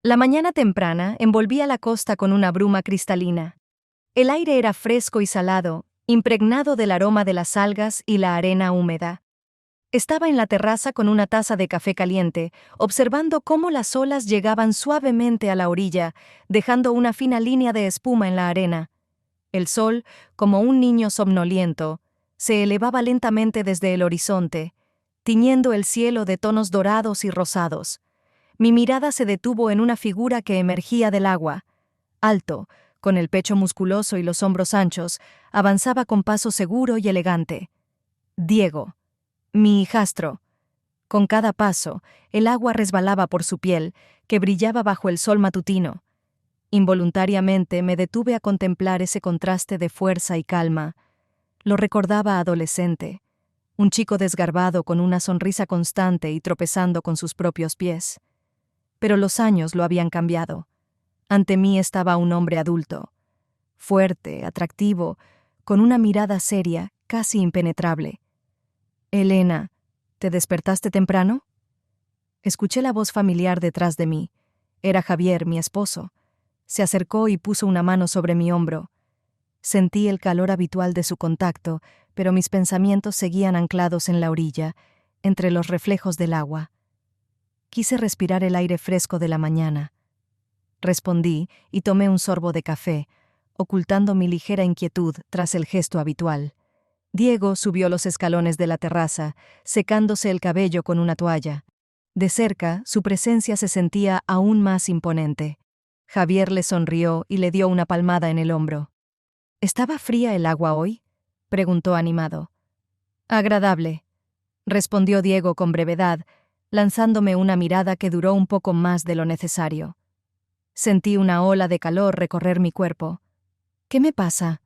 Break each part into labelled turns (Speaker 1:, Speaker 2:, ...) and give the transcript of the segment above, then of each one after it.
Speaker 1: La mañana temprana envolvía la costa con una bruma cristalina. El aire era fresco y salado, impregnado del aroma de las algas y la arena húmeda. Estaba en la terraza con una taza de café caliente, observando cómo las olas llegaban suavemente a la orilla, dejando una fina línea de espuma en la arena. El sol, como un niño somnoliento, se elevaba lentamente desde el horizonte, tiñendo el cielo de tonos dorados y rosados. Mi mirada se detuvo en una figura que emergía del agua. Alto, con el pecho musculoso y los hombros anchos, avanzaba con paso seguro y elegante. Diego, mi hijastro. Con cada paso, el agua resbalaba por su piel, que brillaba bajo el sol matutino. Involuntariamente me detuve a contemplar ese contraste de fuerza y calma. Lo recordaba adolescente, un chico desgarbado con una sonrisa constante y tropezando con sus propios pies. Pero los años lo habían cambiado. Ante mí estaba un hombre adulto, fuerte, atractivo, con una mirada seria, casi impenetrable. «Elena, ¿te despertaste temprano?» Escuché la voz familiar detrás de mí. Era Javier, mi esposo. Se acercó y puso una mano sobre mi hombro. Sentí el calor habitual de su contacto, pero mis pensamientos seguían anclados en la orilla, entre los reflejos del agua. Quise respirar el aire fresco de la mañana. Respondí y tomé un sorbo de café, ocultando mi ligera inquietud tras el gesto habitual. Diego subió los escalones de la terraza, secándose el cabello con una toalla. De cerca, su presencia se sentía aún más imponente. Javier le sonrió y le dio una palmada en el hombro. «¿Estaba fría el agua hoy?», preguntó animado. «Agradable», respondió Diego con brevedad, lanzándome una mirada que duró un poco más de lo necesario. Sentí una ola de calor recorrer mi cuerpo. «¿Qué me pasa?»,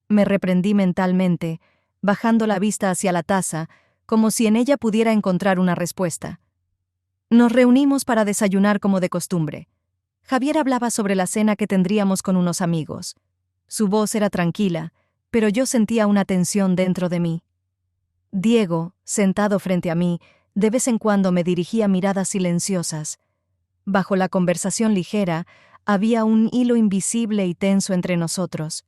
Speaker 1: me reprendí mentalmente, bajando la vista hacia la taza, como si en ella pudiera encontrar una respuesta. Nos reunimos para desayunar como de costumbre. Javier hablaba sobre la cena que tendríamos con unos amigos. Su voz era tranquila, pero yo sentía una tensión dentro de mí. Diego, sentado frente a mí, de vez en cuando me dirigía miradas silenciosas. Bajo la conversación ligera, había un hilo invisible y tenso entre nosotros.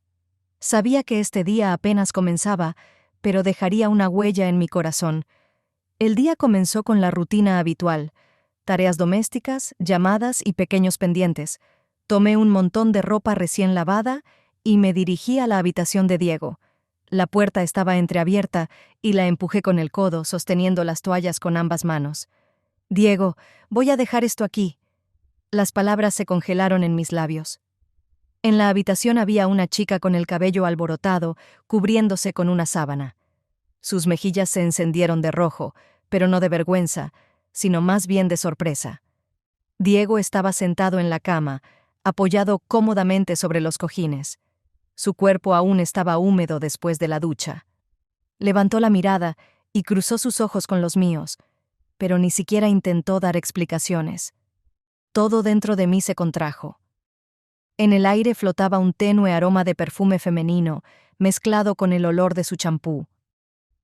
Speaker 1: Sabía que este día apenas comenzaba, pero dejaría una huella en mi corazón. El día comenzó con la rutina habitual: tareas domésticas, llamadas y pequeños pendientes. Tomé un montón de ropa recién lavada y me dirigí a la habitación de Diego. La puerta estaba entreabierta y la empujé con el codo, sosteniendo las toallas con ambas manos. «Diego, voy a dejar esto aquí». Las palabras se congelaron en mis labios. En la habitación había una chica con el cabello alborotado, cubriéndose con una sábana. Sus mejillas se encendieron de rojo, pero no de vergüenza, sino más bien de sorpresa. Diego estaba sentado en la cama, apoyado cómodamente sobre los cojines. Su cuerpo aún estaba húmedo después de la ducha. Levantó la mirada y cruzó sus ojos con los míos, pero ni siquiera intentó dar explicaciones. Todo dentro de mí se contrajo. En el aire flotaba un tenue aroma de perfume femenino, mezclado con el olor de su champú.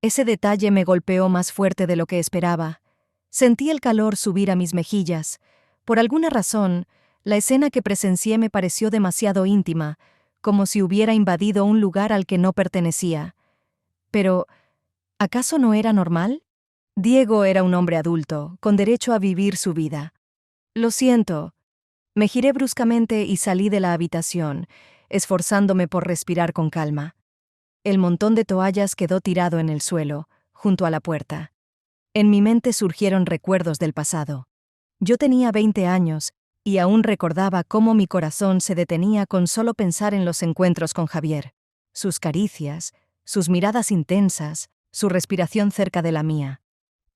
Speaker 1: Ese detalle me golpeó más fuerte de lo que esperaba. Sentí el calor subir a mis mejillas. Por alguna razón, la escena que presencié me pareció demasiado íntima, como si hubiera invadido un lugar al que no pertenecía. Pero, ¿acaso no era normal? Diego era un hombre adulto, con derecho a vivir su vida. «Lo siento». Me giré bruscamente y salí de la habitación, esforzándome por respirar con calma. El montón de toallas quedó tirado en el suelo, junto a la puerta. En mi mente surgieron recuerdos del pasado. Yo tenía 20 años y aún recordaba cómo mi corazón se detenía con solo pensar en los encuentros con Javier. Sus caricias, sus miradas intensas, su respiración cerca de la mía.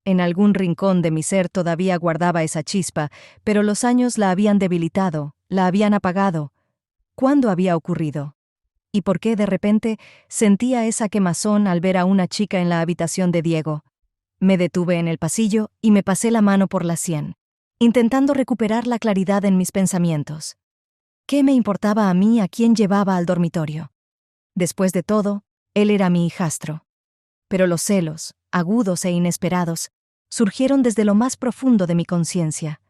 Speaker 1: En algún rincón de mi ser todavía guardaba esa chispa, pero los años la habían debilitado, la habían apagado. ¿Cuándo había ocurrido? ¿Y por qué de repente sentía esa quemazón al ver a una chica en la habitación de Diego? Me detuve en el pasillo y me pasé la mano por la sien, intentando recuperar la claridad en mis pensamientos. ¿Qué me importaba a mí a quién llevaba al dormitorio? Después de todo, él era mi hijastro. Pero los celos, agudos e inesperados, surgieron desde lo más profundo de mi conciencia.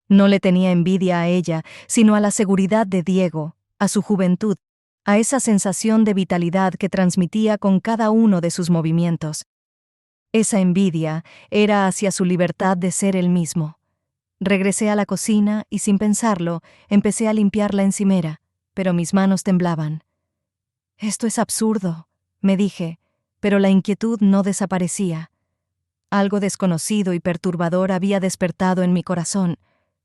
Speaker 1: No le tenía envidia a ella, sino a la seguridad de Diego, a su juventud, a esa sensación de vitalidad que transmitía con cada uno de sus movimientos. Esa envidia era hacia su libertad de ser él mismo. Regresé a la cocina y, sin pensarlo, empecé a limpiar la encimera, pero mis manos temblaban. «Esto es absurdo», me dije, pero la inquietud no desaparecía. Algo desconocido y perturbador había despertado en mi corazón,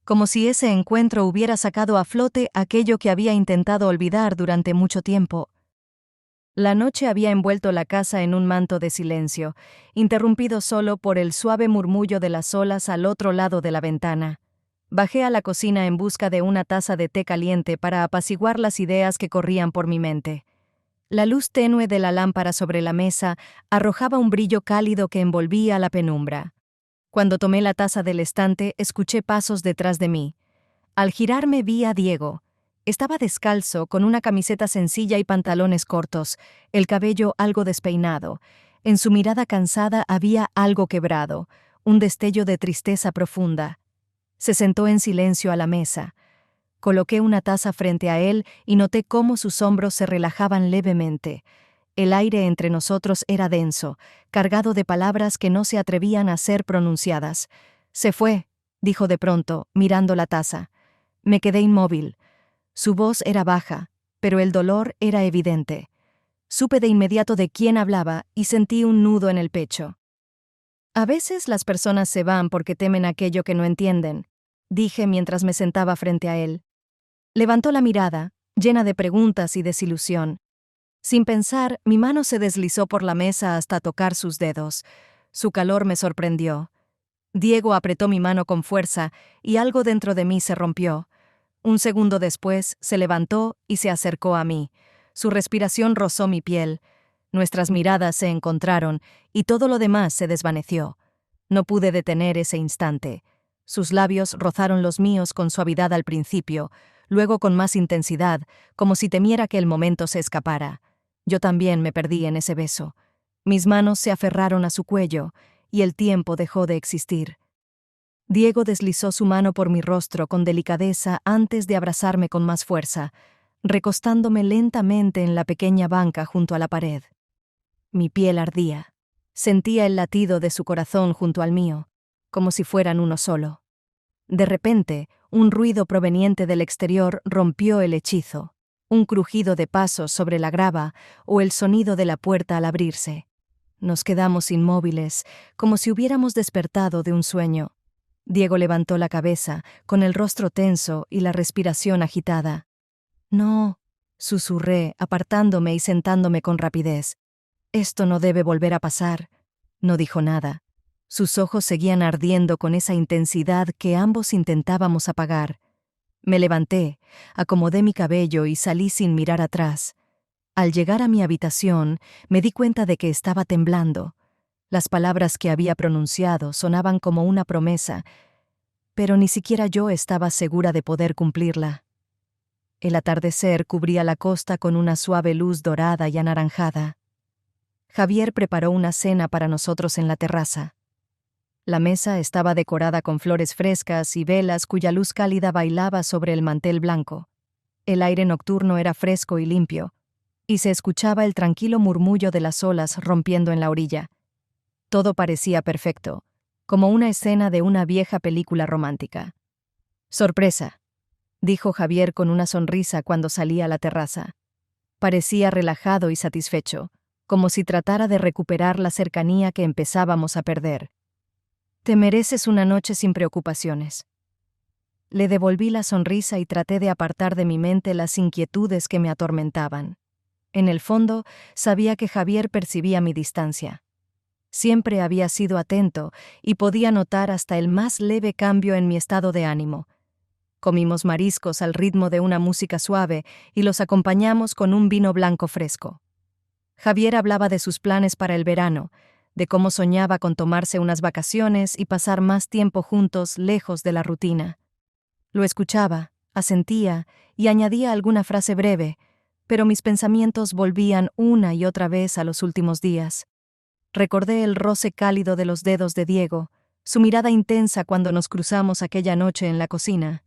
Speaker 1: como si ese encuentro hubiera sacado a flote aquello que había intentado olvidar durante mucho tiempo. La noche había envuelto la casa en un manto de silencio, interrumpido solo por el suave murmullo de las olas al otro lado de la ventana. Bajé a la cocina en busca de una taza de té caliente para apaciguar las ideas que corrían por mi mente. La luz tenue de la lámpara sobre la mesa arrojaba un brillo cálido que envolvía la penumbra. Cuando tomé la taza del estante, escuché pasos detrás de mí. Al girarme vi a Diego. Estaba descalzo, con una camiseta sencilla y pantalones cortos, el cabello algo despeinado. En su mirada cansada había algo quebrado, un destello de tristeza profunda. Se sentó en silencio a la mesa. Coloqué una taza frente a él y noté cómo sus hombros se relajaban levemente. El aire entre nosotros era denso, cargado de palabras que no se atrevían a ser pronunciadas. «Se fue», dijo de pronto, mirando la taza. Me quedé inmóvil. Su voz era baja, pero el dolor era evidente. Supe de inmediato de quién hablaba y sentí un nudo en el pecho. «A veces las personas se van porque temen aquello que no entienden», dije mientras me sentaba frente a él. Levantó la mirada, llena de preguntas y desilusión. Sin pensar, mi mano se deslizó por la mesa hasta tocar sus dedos. Su calor me sorprendió. Diego apretó mi mano con fuerza y algo dentro de mí se rompió. Un segundo después, se levantó y se acercó a mí. Su respiración rozó mi piel. Nuestras miradas se encontraron y todo lo demás se desvaneció. No pude detener ese instante. Sus labios rozaron los míos con suavidad al principio, luego con más intensidad, como si temiera que el momento se escapara. Yo también me perdí en ese beso. Mis manos se aferraron a su cuello y el tiempo dejó de existir. Diego deslizó su mano por mi rostro con delicadeza antes de abrazarme con más fuerza, recostándome lentamente en la pequeña banca junto a la pared. Mi piel ardía. Sentía el latido de su corazón junto al mío, como si fueran uno solo. De repente, un ruido proveniente del exterior rompió el hechizo, un crujido de pasos sobre la grava o el sonido de la puerta al abrirse. Nos quedamos inmóviles, como si hubiéramos despertado de un sueño. Diego levantó la cabeza, con el rostro tenso y la respiración agitada. «No», susurré, apartándome y sentándome con rapidez. «Esto no debe volver a pasar». No dijo nada. Sus ojos seguían ardiendo con esa intensidad que ambos intentábamos apagar. Me levanté, acomodé mi cabello y salí sin mirar atrás. Al llegar a mi habitación, me di cuenta de que estaba temblando. Las palabras que había pronunciado sonaban como una promesa, pero ni siquiera yo estaba segura de poder cumplirla. El atardecer cubría la costa con una suave luz dorada y anaranjada. Javier preparó una cena para nosotros en la terraza. La mesa estaba decorada con flores frescas y velas cuya luz cálida bailaba sobre el mantel blanco. El aire nocturno era fresco y limpio, y se escuchaba el tranquilo murmullo de las olas rompiendo en la orilla. Todo parecía perfecto, como una escena de una vieja película romántica. «Sorpresa», dijo Javier con una sonrisa cuando salí a la terraza. Parecía relajado y satisfecho, como si tratara de recuperar la cercanía que empezábamos a perder. «Te mereces una noche sin preocupaciones». Le devolví la sonrisa y traté de apartar de mi mente las inquietudes que me atormentaban. En el fondo, sabía que Javier percibía mi distancia. Siempre había sido atento y podía notar hasta el más leve cambio en mi estado de ánimo. Comimos mariscos al ritmo de una música suave y los acompañamos con un vino blanco fresco. Javier hablaba de sus planes para el verano, de cómo soñaba con tomarse unas vacaciones y pasar más tiempo juntos lejos de la rutina. Lo escuchaba, asentía y añadía alguna frase breve, pero mis pensamientos volvían una y otra vez a los últimos días. Recordé el roce cálido de los dedos de Diego, su mirada intensa cuando nos cruzamos aquella noche en la cocina.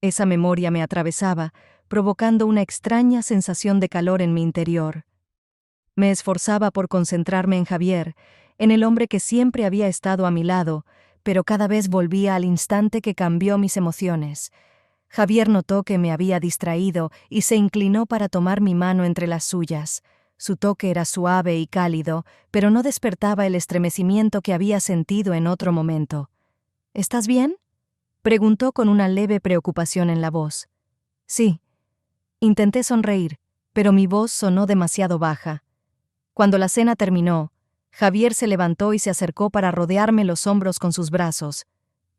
Speaker 1: Esa memoria me atravesaba, provocando una extraña sensación de calor en mi interior. Me esforzaba por concentrarme en Javier, en el hombre que siempre había estado a mi lado, pero cada vez volvía al instante que cambió mis emociones. Javier notó que me había distraído y se inclinó para tomar mi mano entre las suyas. Su toque era suave y cálido, pero no despertaba el estremecimiento que había sentido en otro momento. ¿Estás bien?, preguntó con una leve preocupación en la voz. Sí. Intenté sonreír, pero mi voz sonó demasiado baja. Cuando la cena terminó, Javier se levantó y se acercó para rodearme los hombros con sus brazos.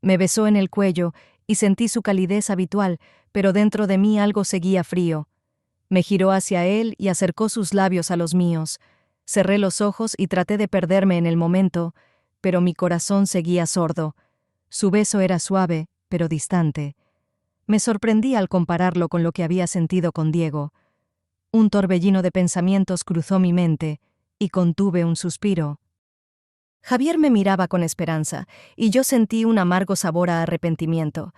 Speaker 1: Me besó en el cuello y sentí su calidez habitual, pero dentro de mí algo seguía frío. Me giró hacia él y acercó sus labios a los míos. Cerré los ojos y traté de perderme en el momento, pero mi corazón seguía sordo. Su beso era suave, pero distante. Me sorprendí al compararlo con lo que había sentido con Diego. Un torbellino de pensamientos cruzó mi mente, y contuve un suspiro. Javier me miraba con esperanza, y yo sentí un amargo sabor a arrepentimiento.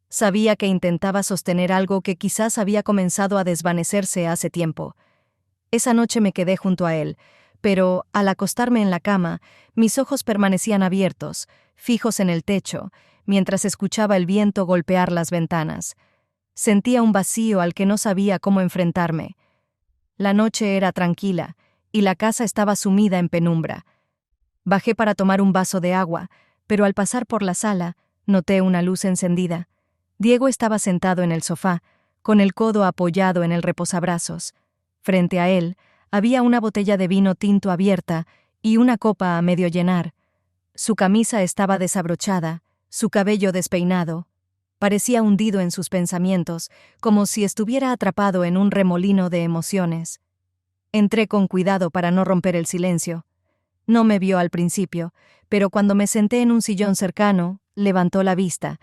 Speaker 1: Sabía que intentaba sostener algo que quizás había comenzado a desvanecerse hace tiempo. Esa noche me quedé junto a él, pero, al acostarme en la cama, mis ojos permanecían abiertos, fijos en el techo, mientras escuchaba el viento golpear las ventanas. Sentía un vacío al que no sabía cómo enfrentarme. La noche era tranquila, y la casa estaba sumida en penumbra. Bajé para tomar un vaso de agua, pero al pasar por la sala, noté una luz encendida. Diego estaba sentado en el sofá, con el codo apoyado en el reposabrazos. Frente a él, había una botella de vino tinto abierta y una copa a medio llenar. Su camisa estaba desabrochada, su cabello despeinado. Parecía hundido en sus pensamientos, como si estuviera atrapado en un remolino de emociones. Entré con cuidado para no romper el silencio. No me vio al principio, pero cuando me senté en un sillón cercano, levantó la vista.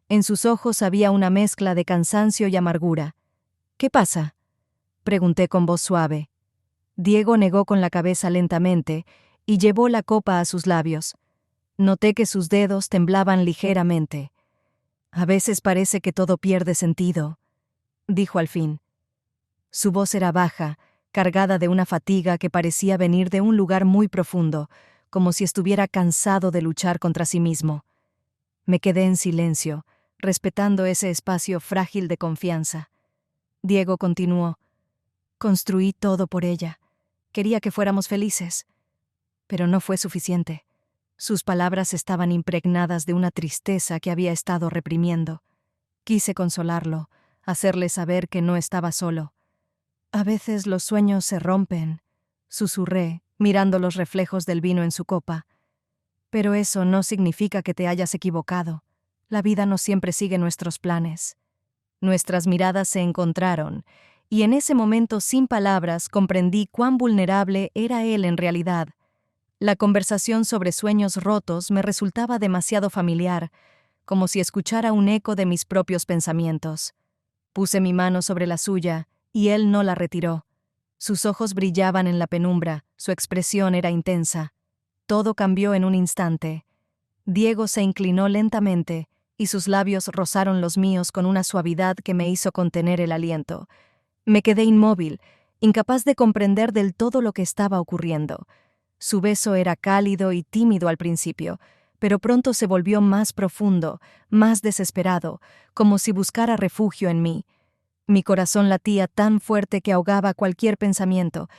Speaker 1: En sus ojos había una mezcla de cansancio y amargura. «¿Qué pasa?», pregunté con voz suave. Diego negó con la cabeza lentamente y llevó la copa a sus labios. Noté que sus dedos temblaban ligeramente. «A veces parece que todo pierde sentido», dijo al fin. Su voz era baja, cargada de una fatiga que parecía venir de un lugar muy profundo, como si estuviera cansado de luchar contra sí mismo. Me quedé en silencio, respetando ese espacio frágil de confianza. Diego continuó. «Construí todo por ella. Quería que fuéramos felices. Pero no fue suficiente». Sus palabras estaban impregnadas de una tristeza que había estado reprimiendo. Quise consolarlo, hacerle saber que no estaba solo. «A veces los sueños se rompen», susurré, mirando los reflejos del vino en su copa. «Pero eso no significa que te hayas equivocado. La vida no siempre sigue nuestros planes». Nuestras miradas se encontraron, y en ese momento, sin palabras, comprendí cuán vulnerable era él en realidad. La conversación sobre sueños rotos me resultaba demasiado familiar, como si escuchara un eco de mis propios pensamientos. Puse mi mano sobre la suya, y él no la retiró. Sus ojos brillaban en la penumbra, su expresión era intensa. Todo cambió en un instante. Diego se inclinó lentamente, y sus labios rozaron los míos con una suavidad que me hizo contener el aliento. Me quedé inmóvil, incapaz de comprender del todo lo que estaba ocurriendo. Su beso era cálido y tímido al principio, pero pronto se volvió más profundo, más desesperado, como si buscara refugio en mí. Mi corazón latía tan fuerte que ahogaba cualquier pensamiento,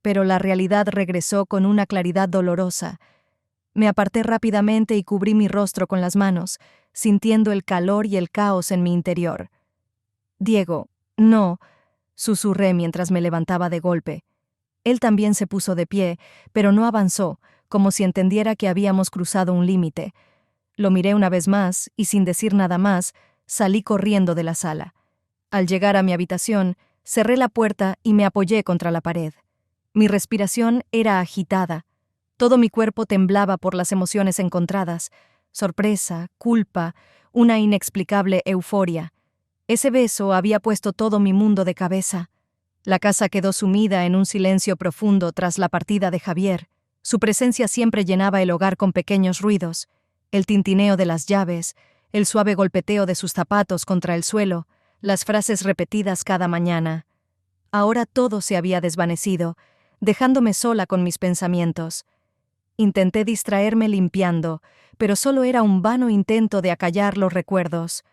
Speaker 1: pero la realidad regresó con una claridad dolorosa. Me aparté rápidamente y cubrí mi rostro con las manos, sintiendo el calor y el caos en mi interior. «Diego, no», susurré mientras me levantaba de golpe. Él también se puso de pie, pero no avanzó, como si entendiera que habíamos cruzado un límite. Lo miré una vez más, y sin decir nada más, salí corriendo de la sala. Al llegar a mi habitación, cerré la puerta y me apoyé contra la pared. Mi respiración era agitada. Todo mi cuerpo temblaba por las emociones encontradas: sorpresa, culpa, una inexplicable euforia. Ese beso había puesto todo mi mundo de cabeza. La casa quedó sumida en un silencio profundo tras la partida de Javier. Su presencia siempre llenaba el hogar con pequeños ruidos. El tintineo de las llaves, el suave golpeteo de sus zapatos contra el suelo, las frases repetidas cada mañana. Ahora todo se había desvanecido, dejándome sola con mis pensamientos. Intenté distraerme limpiando, pero solo era un vano intento de acallar los recuerdos.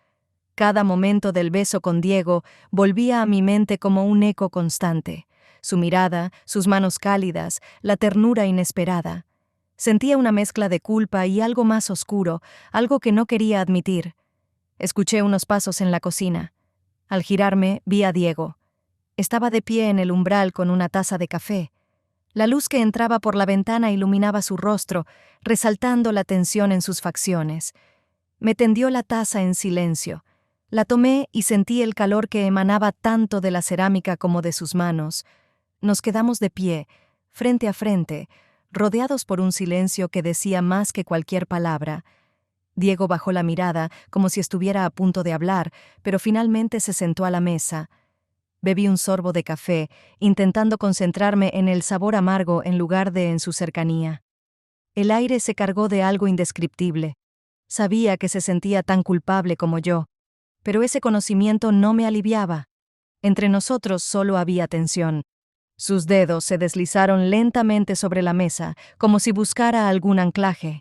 Speaker 1: Cada momento del beso con Diego volvía a mi mente como un eco constante. Su mirada, sus manos cálidas, la ternura inesperada. Sentía una mezcla de culpa y algo más oscuro, algo que no quería admitir. Escuché unos pasos en la cocina. Al girarme, vi a Diego. Estaba de pie en el umbral con una taza de café. La luz que entraba por la ventana iluminaba su rostro, resaltando la tensión en sus facciones. Me tendió la taza en silencio. La tomé y sentí el calor que emanaba tanto de la cerámica como de sus manos. Nos quedamos de pie, frente a frente, rodeados por un silencio que decía más que cualquier palabra. Diego bajó la mirada, como si estuviera a punto de hablar, pero finalmente se sentó a la mesa. Bebí un sorbo de café, intentando concentrarme en el sabor amargo en lugar de en su cercanía. El aire se cargó de algo indescriptible. Sabía que se sentía tan culpable como yo, pero ese conocimiento no me aliviaba. Entre nosotros solo había tensión. Sus dedos se deslizaron lentamente sobre la mesa, como si buscara algún anclaje.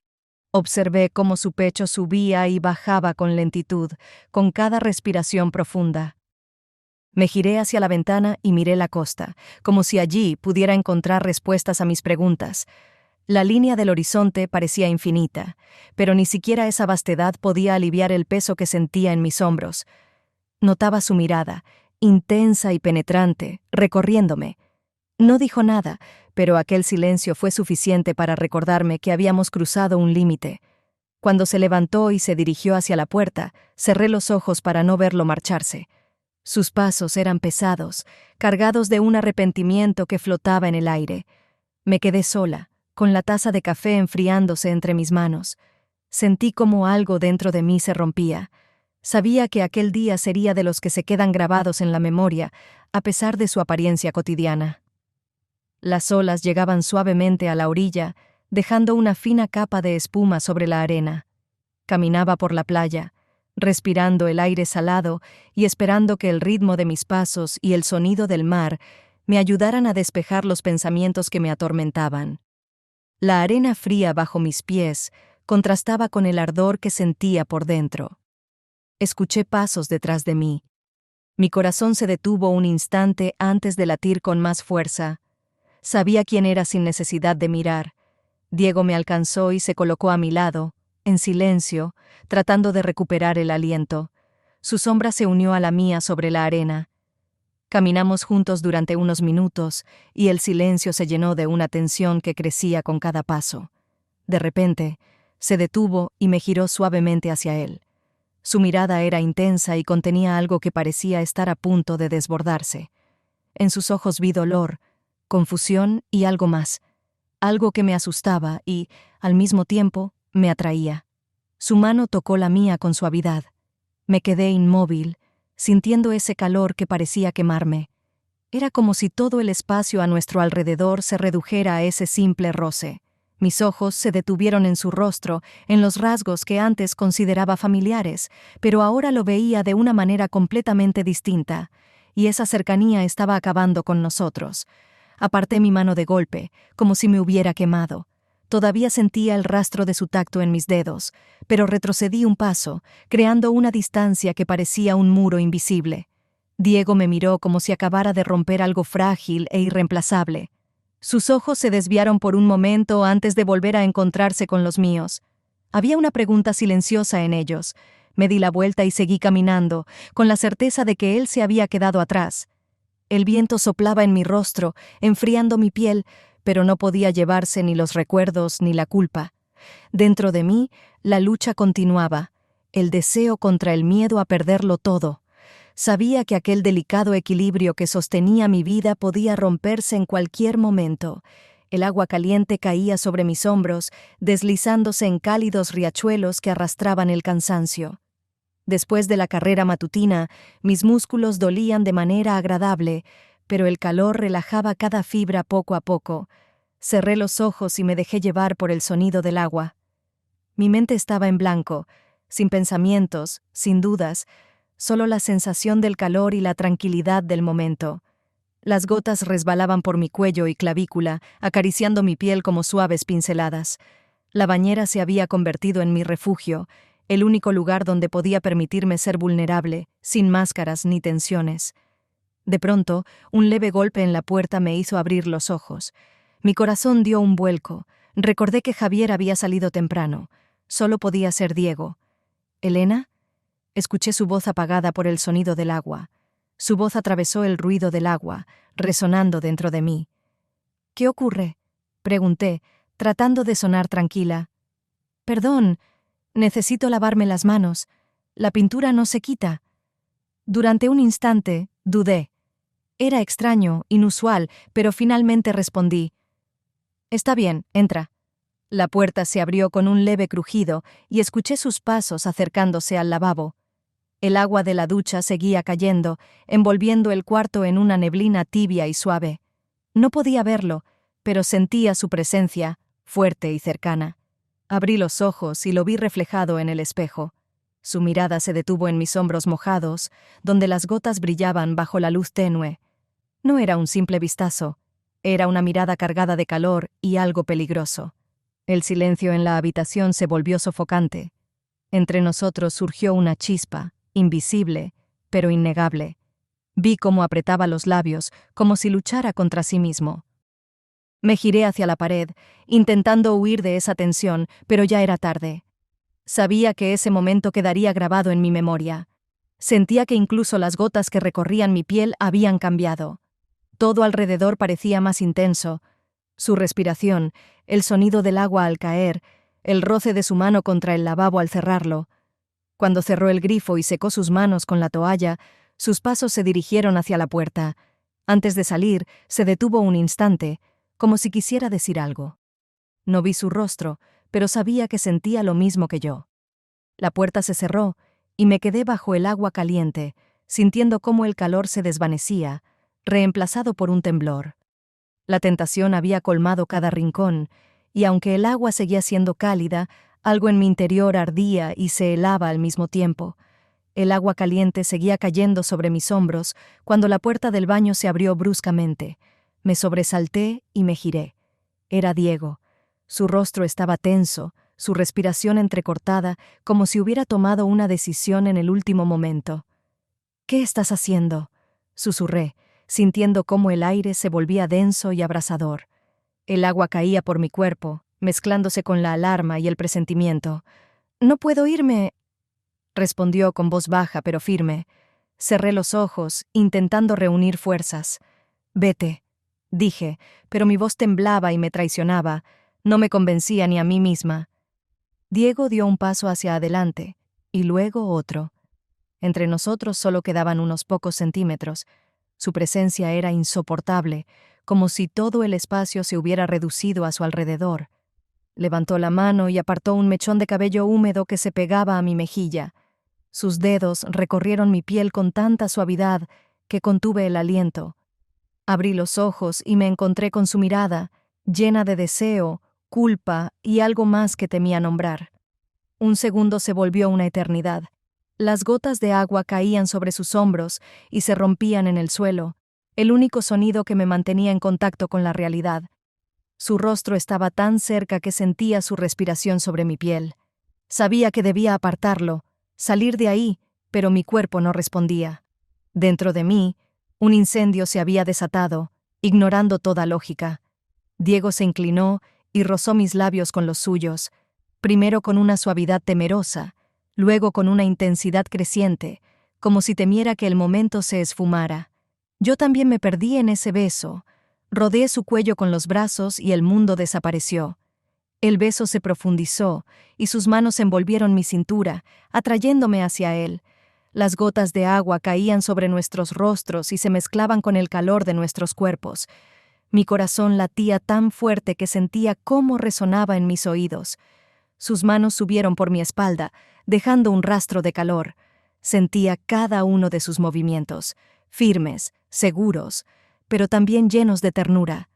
Speaker 1: Observé cómo su pecho subía y bajaba con lentitud, con cada respiración profunda. Me giré hacia la ventana y miré la costa, como si allí pudiera encontrar respuestas a mis preguntas. La línea del horizonte parecía infinita, pero ni siquiera esa vastedad podía aliviar el peso que sentía en mis hombros. Notaba su mirada, intensa y penetrante, recorriéndome. No dijo nada, pero aquel silencio fue suficiente para recordarme que habíamos cruzado un límite. Cuando se levantó y se dirigió hacia la puerta, cerré los ojos para no verlo marcharse. Sus pasos eran pesados, cargados de un arrepentimiento que flotaba en el aire. Me quedé sola, con la taza de café enfriándose entre mis manos. Sentí como algo dentro de mí se rompía. Sabía que aquel día sería de los que se quedan grabados en la memoria, a pesar de su apariencia cotidiana. Las olas llegaban suavemente a la orilla, dejando una fina capa de espuma sobre la arena. Caminaba por la playa, respirando el aire salado y esperando que el ritmo de mis pasos y el sonido del mar me ayudaran a despejar los pensamientos que me atormentaban. La arena fría bajo mis pies contrastaba con el ardor que sentía por dentro. Escuché pasos detrás de mí. Mi corazón se detuvo un instante antes de latir con más fuerza. Sabía quién era sin necesidad de mirar. Diego me alcanzó y se colocó a mi lado, en silencio, tratando de recuperar el aliento. Su sombra se unió a la mía sobre la arena. Caminamos juntos durante unos minutos, y el silencio se llenó de una tensión que crecía con cada paso. De repente, se detuvo y me giró suavemente hacia él. Su mirada era intensa y contenía algo que parecía estar a punto de desbordarse. En sus ojos vi dolor, confusión y algo más. Algo que me asustaba y, al mismo tiempo, me atraía. Su mano tocó la mía con suavidad. Me quedé inmóvil, sintiendo ese calor que parecía quemarme. Era como si todo el espacio a nuestro alrededor se redujera a ese simple roce. Mis ojos se detuvieron en su rostro, en los rasgos que antes consideraba familiares, pero ahora lo veía de una manera completamente distinta, y esa cercanía estaba acabando con nosotros. Aparté mi mano de golpe, como si me hubiera quemado. Todavía sentía el rastro de su tacto en mis dedos, pero retrocedí un paso, creando una distancia que parecía un muro invisible. Diego me miró como si acabara de romper algo frágil e irreemplazable. Sus ojos se desviaron por un momento antes de volver a encontrarse con los míos. Había una pregunta silenciosa en ellos. Me di la vuelta y seguí caminando, con la certeza de que él se había quedado atrás. El viento soplaba en mi rostro, enfriando mi piel, pero no podía llevarse ni los recuerdos ni la culpa. Dentro de mí, la lucha continuaba, el deseo contra el miedo a perderlo todo. Sabía que aquel delicado equilibrio que sostenía mi vida podía romperse en cualquier momento. El agua caliente caía sobre mis hombros, deslizándose en cálidos riachuelos que arrastraban el cansancio. Después de la carrera matutina, mis músculos dolían de manera agradable, pero el calor relajaba cada fibra poco a poco. Cerré los ojos y me dejé llevar por el sonido del agua. Mi mente estaba en blanco, sin pensamientos, sin dudas, solo la sensación del calor y la tranquilidad del momento. Las gotas resbalaban por mi cuello y clavícula, acariciando mi piel como suaves pinceladas. La bañera se había convertido en mi refugio, el único lugar donde podía permitirme ser vulnerable, sin máscaras ni tensiones. De pronto, un leve golpe en la puerta me hizo abrir los ojos. Mi corazón dio un vuelco. Recordé que Javier había salido temprano. Solo podía ser Diego. ¿Elena? Escuché su voz apagada por el sonido del agua. Su voz atravesó el ruido del agua, resonando dentro de mí. ¿Qué ocurre?, pregunté, tratando de sonar tranquila. Perdón, necesito lavarme las manos. La pintura no se quita. Durante un instante, dudé. Era extraño, inusual, pero finalmente respondí. Está bien, entra. La puerta se abrió con un leve crujido y escuché sus pasos acercándose al lavabo. El agua de la ducha seguía cayendo, envolviendo el cuarto en una neblina tibia y suave. No podía verlo, pero sentía su presencia, fuerte y cercana. Abrí los ojos y lo vi reflejado en el espejo. Su mirada se detuvo en mis hombros mojados, donde las gotas brillaban bajo la luz tenue. No era un simple vistazo, era una mirada cargada de calor y algo peligroso. El silencio en la habitación se volvió sofocante. Entre nosotros surgió una chispa, invisible, pero innegable. Vi cómo apretaba los labios, como si luchara contra sí mismo. Me giré hacia la pared, intentando huir de esa tensión, pero ya era tarde. Sabía que ese momento quedaría grabado en mi memoria. Sentía que incluso las gotas que recorrían mi piel habían cambiado. Todo alrededor parecía más intenso. Su respiración, el sonido del agua al caer, el roce de su mano contra el lavabo al cerrarlo. Cuando cerró el grifo y secó sus manos con la toalla, sus pasos se dirigieron hacia la puerta. Antes de salir, se detuvo un instante, como si quisiera decir algo. No vi su rostro, pero sabía que sentía lo mismo que yo. La puerta se cerró, y me quedé bajo el agua caliente, sintiendo cómo el calor se desvanecía, reemplazado por un temblor. La tentación había colmado cada rincón, y aunque el agua seguía siendo cálida, algo en mi interior ardía y se helaba al mismo tiempo. El agua caliente seguía cayendo sobre mis hombros cuando la puerta del baño se abrió bruscamente. Me sobresalté y me giré. Era Diego. Su rostro estaba tenso, su respiración entrecortada, como si hubiera tomado una decisión en el último momento. «¿Qué estás haciendo?», susurré, sintiendo cómo el aire se volvía denso y abrasador. El agua caía por mi cuerpo, mezclándose con la alarma y el presentimiento. «No puedo irme», respondió con voz baja pero firme. Cerré los ojos, intentando reunir fuerzas. «Vete», dije, pero mi voz temblaba y me traicionaba. No me convencía ni a mí misma. Diego dio un paso hacia adelante, y luego otro. Entre nosotros solo quedaban unos pocos centímetros. Su presencia era insoportable, como si todo el espacio se hubiera reducido a su alrededor. Levantó la mano y apartó un mechón de cabello húmedo que se pegaba a mi mejilla. Sus dedos recorrieron mi piel con tanta suavidad que contuve el aliento. Abrí los ojos y me encontré con su mirada, llena de deseo, culpa y algo más que temía nombrar. Un segundo se volvió una eternidad. Las gotas de agua caían sobre sus hombros y se rompían en el suelo, el único sonido que me mantenía en contacto con la realidad. Su rostro estaba tan cerca que sentía su respiración sobre mi piel. Sabía que debía apartarlo, salir de ahí, pero mi cuerpo no respondía. Dentro de mí, un incendio se había desatado, ignorando toda lógica. Diego se inclinó y rozó mis labios con los suyos, primero con una suavidad temerosa, luego con una intensidad creciente, como si temiera que el momento se esfumara. Yo también me perdí en ese beso. Rodeé su cuello con los brazos y el mundo desapareció. El beso se profundizó y sus manos envolvieron mi cintura, atrayéndome hacia él. Las gotas de agua caían sobre nuestros rostros y se mezclaban con el calor de nuestros cuerpos. Mi corazón latía tan fuerte que sentía cómo resonaba en mis oídos. Sus manos subieron por mi espalda, dejando un rastro de calor. Sentía cada uno de sus movimientos, firmes, seguros, pero también llenos de ternura.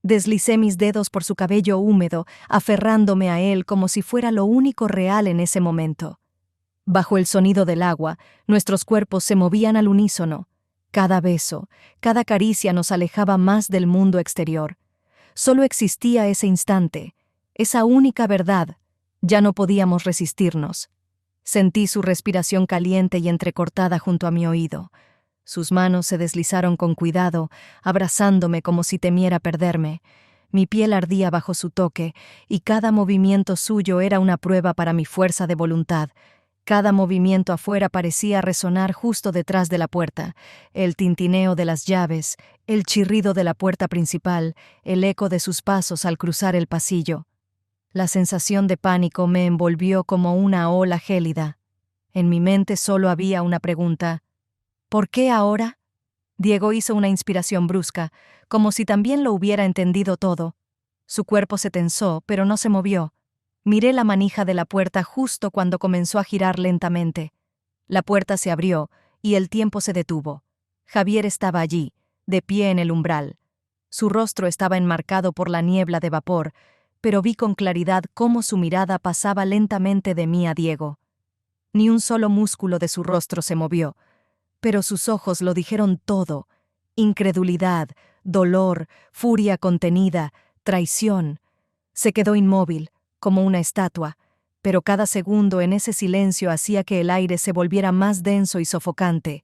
Speaker 1: Deslicé mis dedos por su cabello húmedo, aferrándome a él como si fuera lo único real en ese momento. Bajo el sonido del agua, nuestros cuerpos se movían al unísono. Cada beso, cada caricia nos alejaba más del mundo exterior. Solo existía ese instante, esa única verdad. Ya no podíamos resistirnos. Sentí su respiración caliente y entrecortada junto a mi oído. Sus manos se deslizaron con cuidado, abrazándome como si temiera perderme. Mi piel ardía bajo su toque, y cada movimiento suyo era una prueba para mi fuerza de voluntad. Cada movimiento afuera parecía resonar justo detrás de la puerta, el tintineo de las llaves, el chirrido de la puerta principal, el eco de sus pasos al cruzar el pasillo. La sensación de pánico me envolvió como una ola gélida. En mi mente solo había una pregunta: ¿por qué ahora? Diego hizo una inspiración brusca, como si también lo hubiera entendido todo. Su cuerpo se tensó, pero no se movió. Miré la manija de la puerta justo cuando comenzó a girar lentamente. La puerta se abrió, y el tiempo se detuvo. Javier estaba allí, de pie en el umbral. Su rostro estaba enmarcado por la niebla de vapor, pero vi con claridad cómo su mirada pasaba lentamente de mí a Diego. Ni un solo músculo de su rostro se movió, pero sus ojos lo dijeron todo: incredulidad, dolor, furia contenida, traición. Se quedó inmóvil, como una estatua, pero cada segundo en ese silencio hacía que el aire se volviera más denso y sofocante.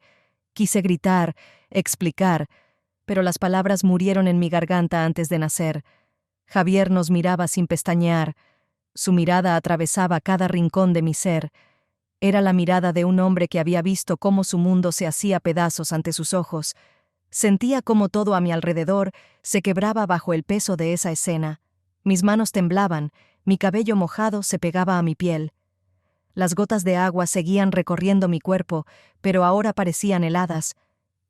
Speaker 1: Quise gritar, explicar, pero las palabras murieron en mi garganta antes de nacer. Javier nos miraba sin pestañear. Su mirada atravesaba cada rincón de mi ser. Era la mirada de un hombre que había visto cómo su mundo se hacía pedazos ante sus ojos. Sentía cómo todo a mi alrededor se quebraba bajo el peso de esa escena. Mis manos temblaban, mi cabello mojado se pegaba a mi piel. Las gotas de agua seguían recorriendo mi cuerpo, pero ahora parecían heladas.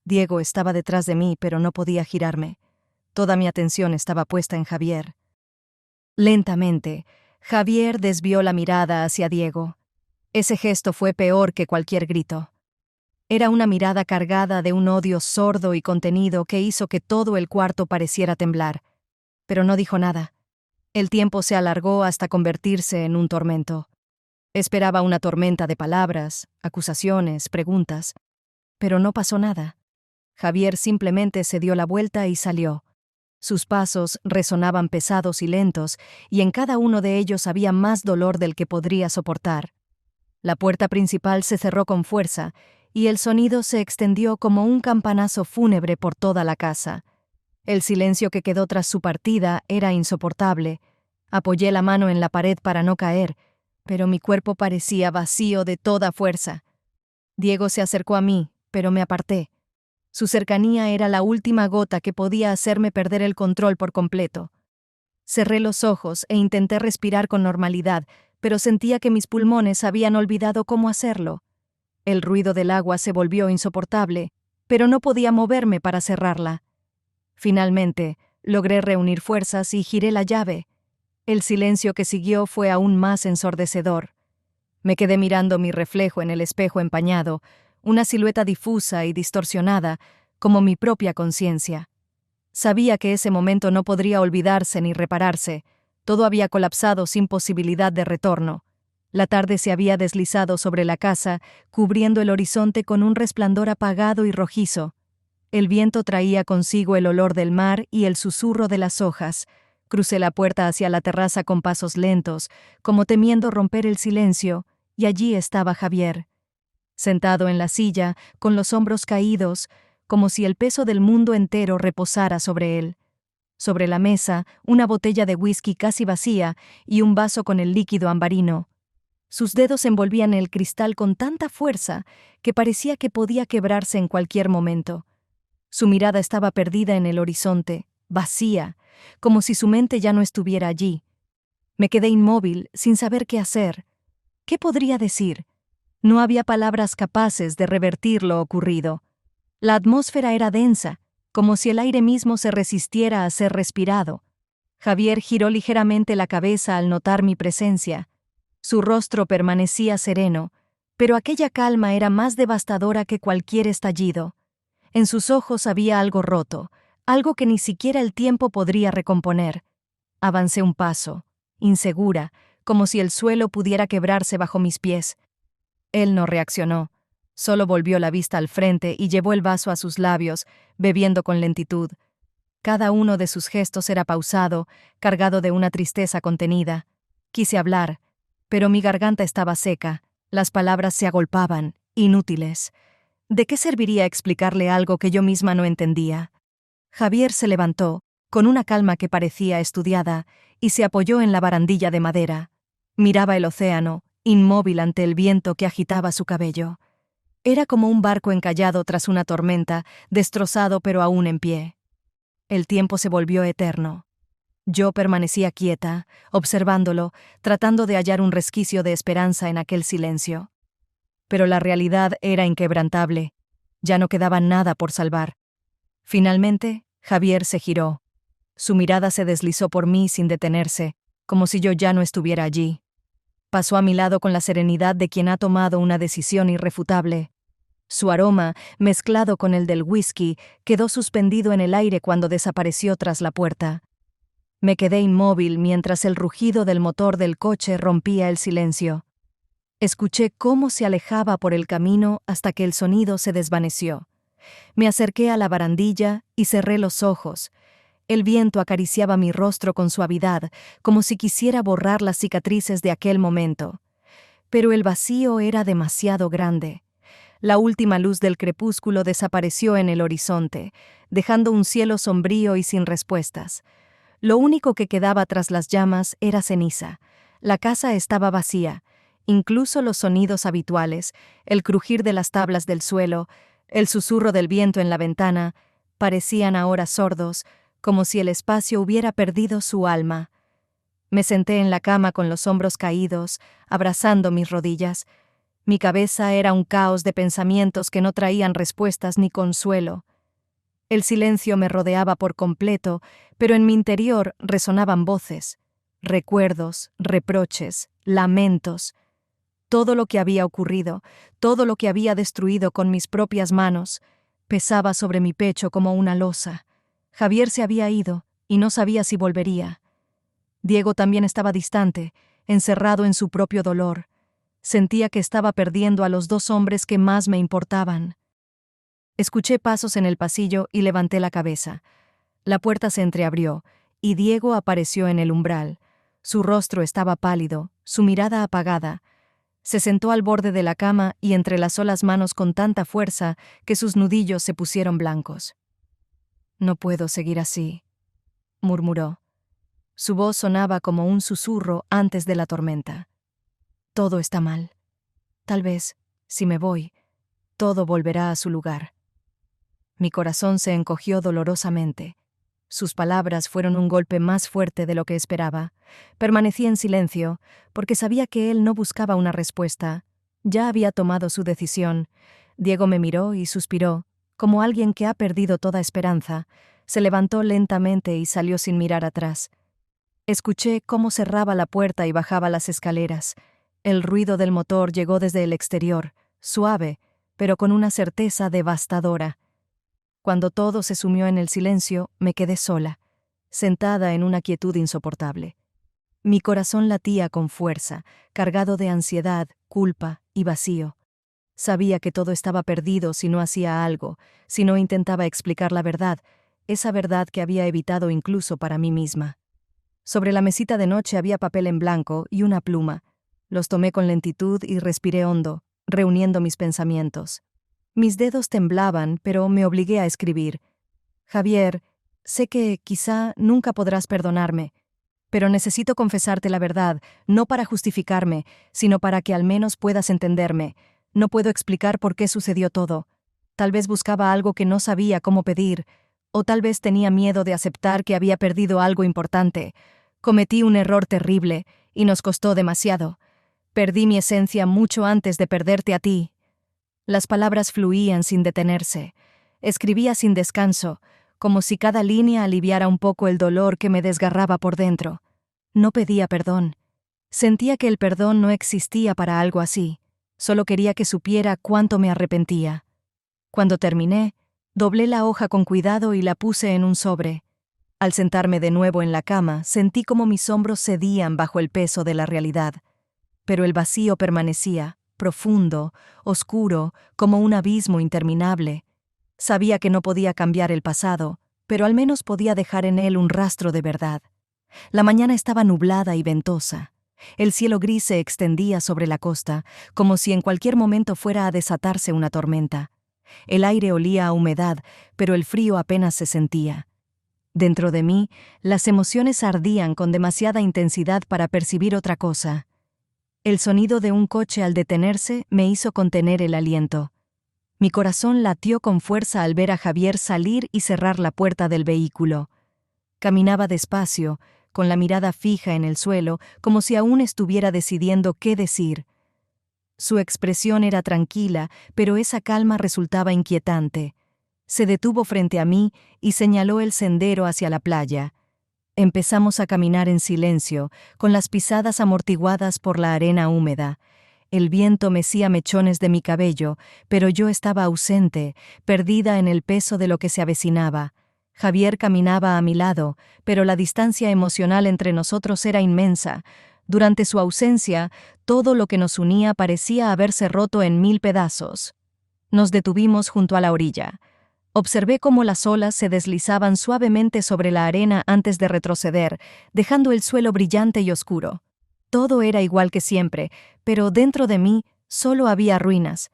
Speaker 1: Diego estaba detrás de mí, pero no podía girarme. Toda mi atención estaba puesta en Javier. Lentamente, Javier desvió la mirada hacia Diego. Ese gesto fue peor que cualquier grito. Era una mirada cargada de un odio sordo y contenido que hizo que todo el cuarto pareciera temblar. Pero no dijo nada. El tiempo se alargó hasta convertirse en un tormento. Esperaba una tormenta de palabras, acusaciones, preguntas. Pero no pasó nada. Javier simplemente se dio la vuelta y salió. Sus pasos resonaban pesados y lentos, y en cada uno de ellos había más dolor del que podría soportar. La puerta principal se cerró con fuerza, y el sonido se extendió como un campanazo fúnebre por toda la casa. El silencio que quedó tras su partida era insoportable. Apoyé la mano en la pared para no caer, pero mi cuerpo parecía vacío de toda fuerza. Diego se acercó a mí, pero me aparté. Su cercanía era la última gota que podía hacerme perder el control por completo. Cerré los ojos e intenté respirar con normalidad, pero sentía que mis pulmones habían olvidado cómo hacerlo. El ruido del agua se volvió insoportable, pero no podía moverme para cerrarla. Finalmente, logré reunir fuerzas y giré la llave. El silencio que siguió fue aún más ensordecedor. Me quedé mirando mi reflejo en el espejo empañado, una silueta difusa y distorsionada, como mi propia conciencia. Sabía que ese momento no podría olvidarse ni repararse. Todo había colapsado sin posibilidad de retorno. La tarde se había deslizado sobre la casa, cubriendo el horizonte con un resplandor apagado y rojizo. El viento traía consigo el olor del mar y el susurro de las hojas. Crucé la puerta hacia la terraza con pasos lentos, como temiendo romper el silencio, y allí estaba Javier. Sentado en la silla, con los hombros caídos, como si el peso del mundo entero reposara sobre él. Sobre la mesa, una botella de whisky casi vacía y un vaso con el líquido ambarino. Sus dedos envolvían el cristal con tanta fuerza que parecía que podía quebrarse en cualquier momento. Su mirada estaba perdida en el horizonte, vacía, como si su mente ya no estuviera allí. Me quedé inmóvil, sin saber qué hacer. ¿Qué podría decir? No había palabras capaces de revertir lo ocurrido. La atmósfera era densa, como si el aire mismo se resistiera a ser respirado. Javier giró ligeramente la cabeza al notar mi presencia. Su rostro permanecía sereno, pero aquella calma era más devastadora que cualquier estallido. En sus ojos había algo roto, algo que ni siquiera el tiempo podría recomponer. Avancé un paso, insegura, como si el suelo pudiera quebrarse bajo mis pies. Él no reaccionó, solo volvió la vista al frente y llevó el vaso a sus labios, bebiendo con lentitud. Cada uno de sus gestos era pausado, cargado de una tristeza contenida. Quise hablar, pero mi garganta estaba seca, las palabras se agolpaban, inútiles. ¿De qué serviría explicarle algo que yo misma no entendía? Javier se levantó, con una calma que parecía estudiada, y se apoyó en la barandilla de madera. Miraba el océano, inmóvil ante el viento que agitaba su cabello. Era como un barco encallado tras una tormenta, destrozado pero aún en pie. El tiempo se volvió eterno. Yo permanecía quieta, observándolo, tratando de hallar un resquicio de esperanza en aquel silencio. Pero la realidad era inquebrantable. Ya no quedaba nada por salvar. Finalmente, Javier se giró. Su mirada se deslizó por mí sin detenerse, como si yo ya no estuviera allí. Pasó a mi lado con la serenidad de quien ha tomado una decisión irrefutable. Su aroma, mezclado con el del whisky, quedó suspendido en el aire cuando desapareció tras la puerta. Me quedé inmóvil mientras el rugido del motor del coche rompía el silencio. Escuché cómo se alejaba por el camino hasta que el sonido se desvaneció. Me acerqué a la barandilla y cerré los ojos. El viento acariciaba mi rostro con suavidad, como si quisiera borrar las cicatrices de aquel momento. Pero el vacío era demasiado grande. La última luz del crepúsculo desapareció en el horizonte, dejando un cielo sombrío y sin respuestas. Lo único que quedaba tras las llamas era ceniza. La casa estaba vacía. Incluso los sonidos habituales, el crujir de las tablas del suelo, el susurro del viento en la ventana, parecían ahora sordos, como si el espacio hubiera perdido su alma. Me senté en la cama con los hombros caídos, abrazando mis rodillas. Mi cabeza era un caos de pensamientos que no traían respuestas ni consuelo. El silencio me rodeaba por completo, pero en mi interior resonaban voces, recuerdos, reproches, lamentos. Todo lo que había ocurrido, todo lo que había destruido con mis propias manos, pesaba sobre mi pecho como una losa. Javier se había ido, y no sabía si volvería. Diego también estaba distante, encerrado en su propio dolor. Sentía que estaba perdiendo a los dos hombres que más me importaban. Escuché pasos en el pasillo y levanté la cabeza. La puerta se entreabrió, y Diego apareció en el umbral. Su rostro estaba pálido, su mirada apagada. Se sentó al borde de la cama y entrelazó las manos con tanta fuerza que sus nudillos se pusieron blancos. «No puedo seguir así», murmuró. Su voz sonaba como un susurro antes de la tormenta. «Todo está mal. Tal vez, si me voy, todo volverá a su lugar». Mi corazón se encogió dolorosamente. Sus palabras fueron un golpe más fuerte de lo que esperaba. Permanecí en silencio, porque sabía que él no buscaba una respuesta. Ya había tomado su decisión. Diego me miró y suspiró, como alguien que ha perdido toda esperanza. Se levantó lentamente y salió sin mirar atrás. Escuché cómo cerraba la puerta y bajaba las escaleras. El ruido del motor llegó desde el exterior, suave, pero con una certeza devastadora. Cuando todo se sumió en el silencio, me quedé sola, sentada en una quietud insoportable. Mi corazón latía con fuerza, cargado de ansiedad, culpa y vacío. Sabía que todo estaba perdido si no hacía algo, si no intentaba explicar la verdad, esa verdad que había evitado incluso para mí misma. Sobre la mesita de noche había papel en blanco y una pluma. Los tomé con lentitud y respiré hondo, reuniendo mis pensamientos. Mis dedos temblaban, pero me obligué a escribir. «Javier, sé que quizá nunca podrás perdonarme, pero necesito confesarte la verdad, no para justificarme, sino para que al menos puedas entenderme. No puedo explicar por qué sucedió todo. Tal vez buscaba algo que no sabía cómo pedir, o tal vez tenía miedo de aceptar que había perdido algo importante. Cometí un error terrible, y nos costó demasiado. Perdí mi esencia mucho antes de perderte a ti». Las palabras fluían sin detenerse. Escribía sin descanso, como si cada línea aliviara un poco el dolor que me desgarraba por dentro. No pedía perdón. Sentía que el perdón no existía para algo así. Solo quería que supiera cuánto me arrepentía. Cuando terminé, Doblé la hoja con cuidado y la puse en un sobre. Al sentarme de nuevo en la cama, sentí como mis hombros cedían bajo el peso de la realidad. Pero el vacío permanecía, profundo, oscuro, como un abismo interminable. Sabía que no podía cambiar el pasado, pero al menos podía dejar en él un rastro de verdad. La mañana estaba nublada y ventosa. El cielo gris se extendía sobre la costa, como si en cualquier momento fuera a desatarse una tormenta. El aire olía a humedad, pero el frío apenas se sentía. Dentro de mí, las emociones ardían con demasiada intensidad para percibir otra cosa. El sonido de un coche al detenerse me hizo contener el aliento. Mi corazón latió con fuerza al ver a Javier salir y cerrar la puerta del vehículo. Caminaba despacio, con la mirada fija en el suelo, como si aún estuviera decidiendo qué decir. Su expresión era tranquila, pero esa calma resultaba inquietante. Se detuvo frente a mí y señaló el sendero hacia la playa. Empezamos a caminar en silencio, con las pisadas amortiguadas por la arena húmeda. El viento mecía mechones de mi cabello, pero yo estaba ausente, perdida en el peso de lo que se avecinaba. Javier caminaba a mi lado, pero la distancia emocional entre nosotros era inmensa. Durante su ausencia, todo lo que nos unía parecía haberse roto en 1000 pedazos. Nos detuvimos junto a la orilla. Observé cómo las olas se deslizaban suavemente sobre la arena antes de retroceder, dejando el suelo brillante y oscuro. Todo era igual que siempre, pero dentro de mí solo había ruinas.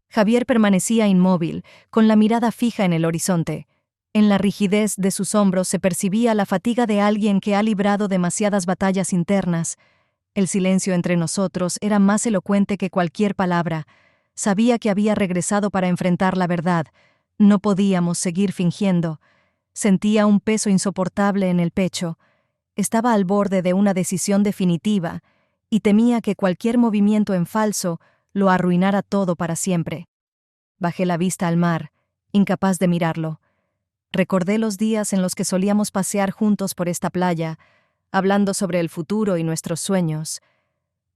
Speaker 1: Javier permanecía inmóvil, con la mirada fija en el horizonte. En la rigidez de sus hombros se percibía la fatiga de alguien que ha librado demasiadas batallas internas. El silencio entre nosotros era más elocuente que cualquier palabra. Sabía que había regresado para enfrentar la verdad. No podíamos seguir fingiendo. Sentía un peso insoportable en el pecho. Estaba al borde de una decisión definitiva, y temía que cualquier movimiento en falso lo arruinara todo para siempre. Bajé la vista al mar, incapaz de mirarlo. Recordé los días en los que solíamos pasear juntos por esta playa, hablando sobre el futuro y nuestros sueños.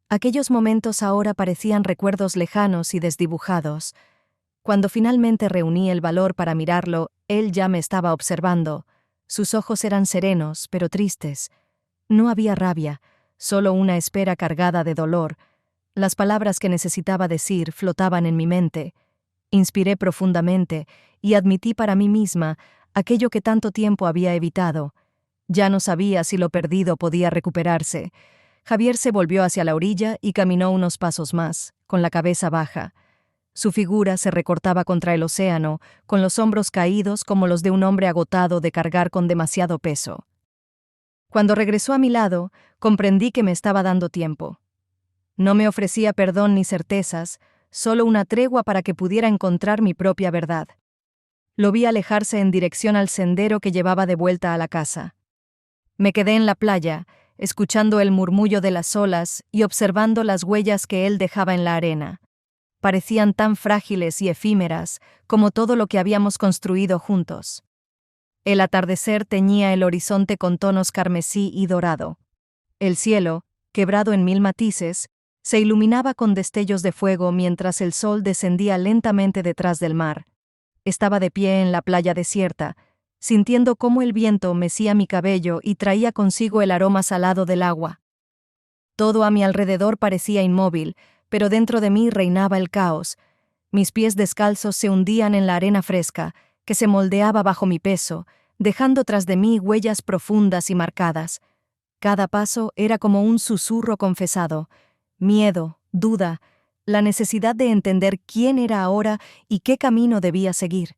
Speaker 1: Aquellos momentos ahora parecían recuerdos lejanos y desdibujados. Cuando finalmente reuní el valor para mirarlo, él ya me estaba observando. Sus ojos eran serenos, pero tristes. No había rabia, solo una espera cargada de dolor. Las palabras que necesitaba decir flotaban en mi mente. Inspiré profundamente y admití para mí misma aquello que tanto tiempo había evitado. Ya no sabía si lo perdido podía recuperarse. Javier se volvió hacia la orilla y caminó unos pasos más, con la cabeza baja. Su figura se recortaba contra el océano, con los hombros caídos como los de un hombre agotado de cargar con demasiado peso. Cuando regresó a mi lado, comprendí que me estaba dando tiempo. No me ofrecía perdón ni certezas, solo una tregua para que pudiera encontrar mi propia verdad. Lo vi alejarse en dirección al sendero que llevaba de vuelta a la casa. Me quedé en la playa, escuchando el murmullo de las olas y observando las huellas que él dejaba en la arena. Parecían tan frágiles y efímeras como todo lo que habíamos construido juntos. El atardecer teñía el horizonte con tonos carmesí y dorado. El cielo, quebrado en 1000 matices, se iluminaba con destellos de fuego mientras el sol descendía lentamente detrás del mar. Estaba de pie en la playa desierta, sintiendo cómo el viento mecía mi cabello y traía consigo el aroma salado del agua. Todo a mi alrededor parecía inmóvil, pero dentro de mí reinaba el caos. Mis pies descalzos se hundían en la arena fresca, que se moldeaba bajo mi peso, dejando tras de mí huellas profundas y marcadas. Cada paso era como un susurro confesado: miedo, duda, la necesidad de entender quién era ahora y qué camino debía seguir.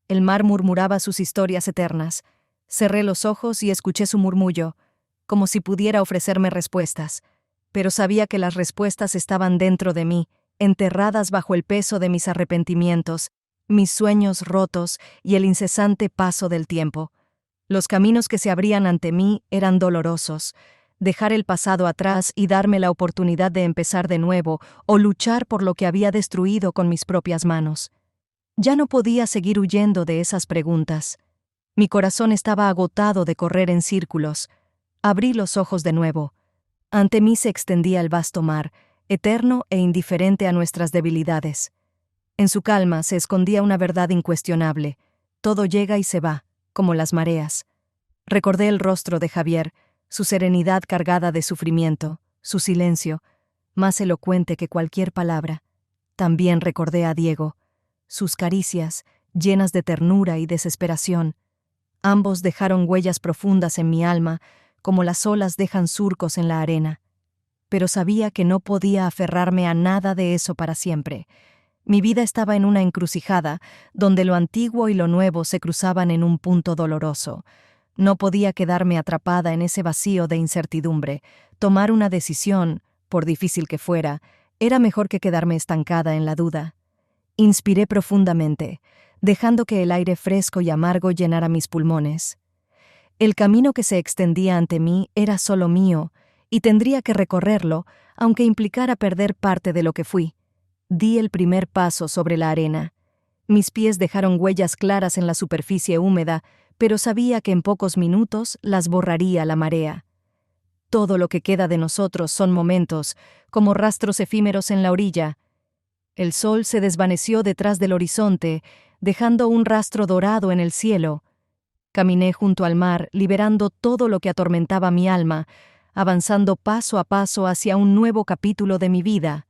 Speaker 1: El mar murmuraba sus historias eternas. Cerré los ojos y escuché su murmullo, como si pudiera ofrecerme respuestas. Pero sabía que las respuestas estaban dentro de mí, enterradas bajo el peso de mis arrepentimientos, mis sueños rotos y el incesante paso del tiempo. Los caminos que se abrían ante mí eran dolorosos. Dejar el pasado atrás y darme la oportunidad de empezar de nuevo o luchar por lo que había destruido con mis propias manos. Ya no podía seguir huyendo de esas preguntas. Mi corazón estaba agotado de correr en círculos. Abrí los ojos de nuevo. Ante mí se extendía el vasto mar, eterno e indiferente a nuestras debilidades. En su calma se escondía una verdad incuestionable. Todo llega y se va, como las mareas. Recordé el rostro de Javier, su serenidad cargada de sufrimiento, su silencio, más elocuente que cualquier palabra. También recordé a Diego, sus caricias, llenas de ternura y desesperación. Ambos dejaron huellas profundas en mi alma, como las olas dejan surcos en la arena. Pero sabía que no podía aferrarme a nada de eso para siempre. Mi vida estaba en una encrucijada, donde lo antiguo y lo nuevo se cruzaban en un punto doloroso. No podía quedarme atrapada en ese vacío de incertidumbre. Tomar una decisión, por difícil que fuera, era mejor que quedarme estancada en la duda. Inspiré profundamente, dejando que el aire fresco y amargo llenara mis pulmones. El camino que se extendía ante mí era solo mío, y tendría que recorrerlo, aunque implicara perder parte de lo que fui. Di el primer paso sobre la arena. Mis pies dejaron huellas claras en la superficie húmeda, pero sabía que en pocos minutos las borraría la marea. Todo lo que queda de nosotros son momentos, como rastros efímeros en la orilla. El sol se desvaneció detrás del horizonte, dejando un rastro dorado en el cielo. Caminé junto al mar, liberando todo lo que atormentaba mi alma, avanzando paso a paso hacia un nuevo capítulo de mi vida.